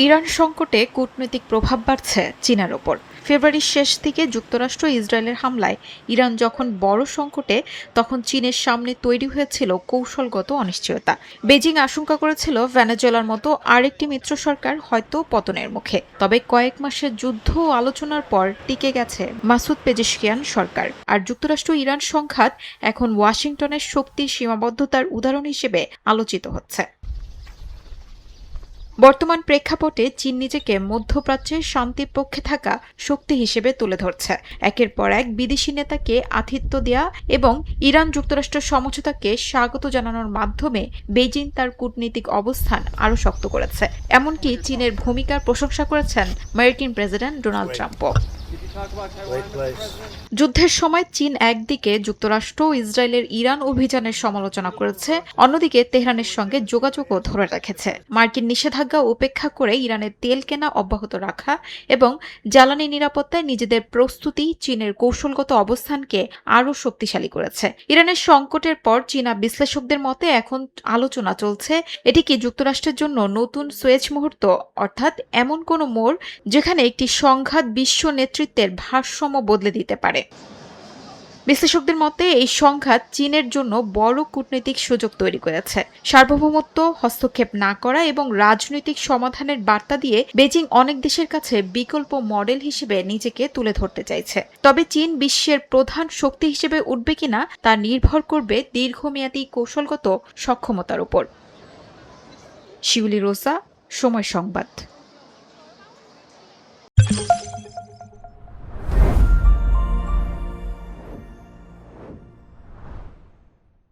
Iran সংকটে কূটনৈতিক প্রভাব বাড়ছে চীনের ওপর। ফেব্রুয়ারির শেষ দিকে যুক্তরাষ্ট্র ইসরায়েলের হামলায় ইরান যখন বড় সংকটে, তখন চীনের সামনে তৈরি হয়েছিল কৌশলগত অনিশ্চয়তা। বেজিং আশঙ্কা করেছিল ভেনেজুয়েলার মতো আরেকটি মিত্র সরকার হয়তো পতনের মুখে। তবে কয়েক মাসের যুদ্ধ ও আলোচনার পর টিকে গেছে মাসুদ পেজেশকিয়ান সরকার। আর যুক্তরাষ্ট্র ইরান সংঘাত এখন ওয়াশিংটনের শক্তির সীমাবদ্ধতার উদাহরণ হিসেবে আলোচিত হচ্ছে। বর্তমান প্রেক্ষাপটে চীন নিজেকে মধ্যপ্রাচ্যের শান্তির পক্ষে থাকা শক্তি হিসেবে তুলে ধরছে। একের পর এক বিদেশি নেতাকে আতিথ্য দেয়া এবং ইরান যুক্তরাষ্ট্র সমঝোতাকে স্বাগত জানানোর মাধ্যমে বেইজিং তার কূটনৈতিক অবস্থান আরও শক্ত করেছে। এমনকি চীনের ভূমিকার প্রশংসা করেছেন মার্কিন প্রেসিডেন্ট ডোনাল্ড ট্রাম্পও। যুদ্ধের সময় চীন একদিকে যুক্তরাষ্ট্র ও ইসরায়েলের ইরান অভিযানের সমালোচনা করেছে, অন্যদিকে তেহরানের সঙ্গে যোগাযোগও ধরে রেখেছে। মার্কিন নিষেধাজ্ঞা উপেক্ষা করে ইরানের তেল কেনা অব্যাহত রাখা এবং জ্বালানি নিরাপত্তায় নিজেদের প্রস্তুতি চীনের কৌশলগত অবস্থানকে আরও শক্তিশালী করেছে। ইরানের সংকটের পর চীনা বিশ্লেষকদের মতে এখন আলোচনা চলছে এটি কি যুক্তরাষ্ট্রের জন্য নতুন সুয়েজ মুহূর্ত, অর্থাৎ এমন কোনো মোড় যেখানে একটি সংঘাত বিশ্ব নেতৃত্বের ভারসাম্য বদলে দিতে পারে। বিশ্লেষকদের মতে এই সংঘাত চীনের জন্য বড় কূটনৈতিক সুযোগ তৈরি করেছে। সার্বভৌমত্ব হস্তক্ষেপ না করা এবং রাজনৈতিক সমাধানের বার্তা দিয়ে বেজিং অনেক দেশের কাছে বিকল্প মডেল হিসেবে নিজেকে তুলে ধরতে চাইছে। তবে চীন বিশ্বের প্রধান শক্তি হিসেবে উঠবে কিনা তা নির্ভর করবে দীর্ঘমেয়াদী কৌশলগত সক্ষমতার উপর। শিউলি রোসা, সময় সংবাদ।